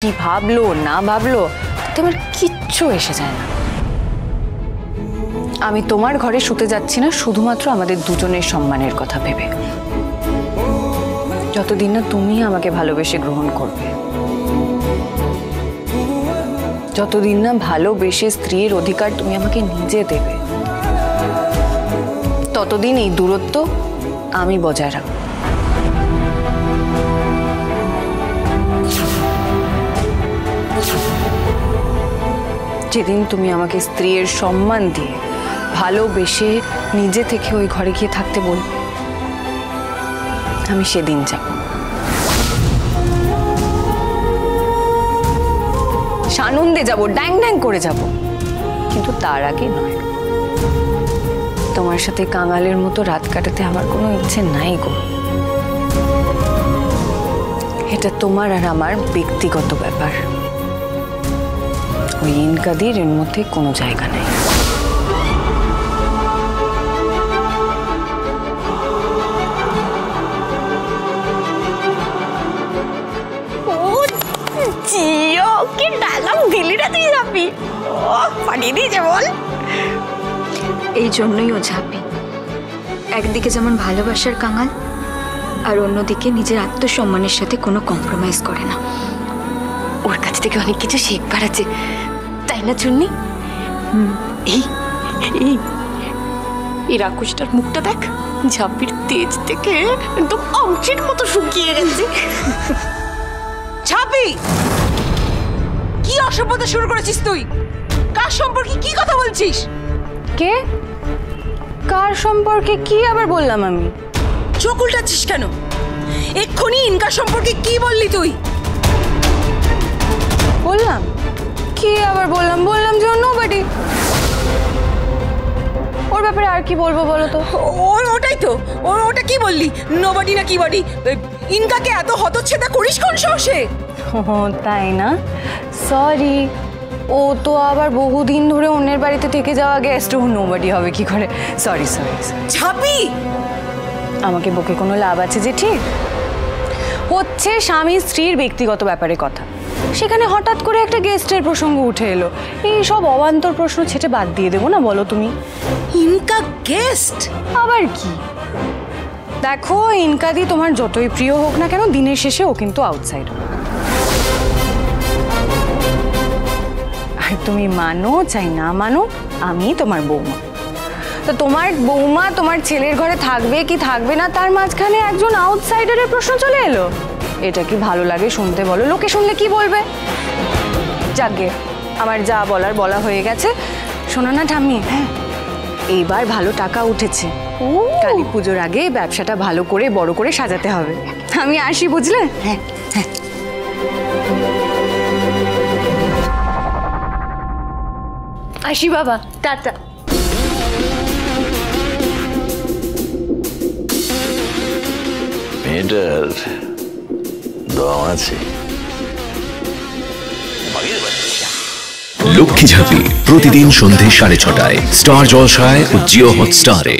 কি ভাবলো না ভাবলো তোমার কিচ্ছু এসে যায় না। আমি তোমার ঘরে শুতে যাচ্ছি না শুধুমাত্র আমাদের দুজনের সম্মানের কথা ভেবে। যতদিন না তুমি আমাকে ভালোবেসে গ্রহণ করবে, যতদিন না ভালোবেসে স্ত্রীর অধিকার তুমি আমাকে নিজে দেবে, ততদিন এই দূরত্ব আমি বজায় রাখবো। যেদিন তুমি আমাকে স্ত্রীর সম্মান দিয়ে ভালোবেসে নিজে থেকে ওই ঘরে গিয়ে থাকতে বলবে, আমি সেদিন যাব। সানন্দে যাব, ড্যাং ড্যাং করে যাব, কিন্তু তার আগে নয়। তোমার সাথে কাঙালের মতো রাত কাটাতে আমার কোনো ইচ্ছে নাই গো। এটা তোমার আর আমার ব্যক্তিগত ব্যাপার। ওই ইনকাদির এর মধ্যে কোনো জায়গা নেই। এই জন্যই ও ঝাঁপি। একদিকে যেমন ভালোবাসার কাঙাল, আর অন্যদিকে নিজের আত্মসম্মানের সাথে কোনো কম্প্রোমাইজ করে না। ওর কাছ থেকে অনেক কিছু শিখবার আছে, তাই না চুন্নি? এই এই এই রাক্ষসটার মুখটা দেখ, ঝাঁপির তেজ থেকে একদম অংশের মতো শুকিয়ে গেছে। ঝাঁপি, কি অসভ্যতা শুরু করেছিস তুই? কার সম্পর্কে কি কথা বলছিস? কে? কার সম্পর্কে কি আবার বললাম আমি? চোখ উল্টাচ্ছিস কেন? এক্ষুনি ইনকা সম্পর্কে কি বললি তুই? বললাম কি আবার বললাম? বললাম যে নোবডি। ওর ব্যাপারে আর কি বলবো বলো তো? ওটাই তো, ওটা কি বললি? নোবডি না কি বডি? ইনকাকে এত হতচ্ছেদা করিস কোন সাহসে? তাই না? সরি, ও তো আবার বহুদিন ধরে অন্যের বাড়িতে থেকে যাওয়া গেস্ট, ও নোবডি হবে কি করে? Sorry sorry. ঝাঁপি, আমাকে বকে কোনো লাভ আছে যে? ঠিক হচ্ছে স্বামী স্ত্রীর ব্যক্তিগত ব্যাপারে কথা, সেখানে হঠাৎ করে একটা গেস্টের প্রসঙ্গ উঠে এলো। এই সব অবান্তর প্রশ্ন ছেটে বাদ দিয়ে দেবো না বলো তুমি? ইনকা গেস্ট আবার কি? দেখো, ইনকাদি তোমার যতই প্রিয় হোক না কেন, দিনের শেষে ও কিন্তু আউটসাইডার। আর তুমি মানো চাই না মানো, আমি তোমার বৌমা। তো তোমার বৌমা তোমার ছেলের ঘরে থাকবে কি থাকবে না, তার মাঝখানে একজন আউটসাইডারের প্রশ্ন চলে এলো। এটা কি ভালো লাগে শুনতে বলো? লোকে শুনলে কি বলবে? যাকে আমার যা বলার বলা হয়ে গেছে। শোনো না ঠাম্মি, হ্যাঁ এইবার ভালো টাকা উঠেছে। কালী পুজোর আগে ব্যবসাটা ভালো করে বড় করে সাজাতে হবে। আমি আসি, বুঝলে? হ্যাঁ হ্যাঁ। আসি বাবা, টাটা। মেয়েটার দম আছে। লক্ষ্মী ঝাঁপি প্রতিদিন সন্ধে 6:30টায় স্টার জলসায় ও জিও হটস্টারে।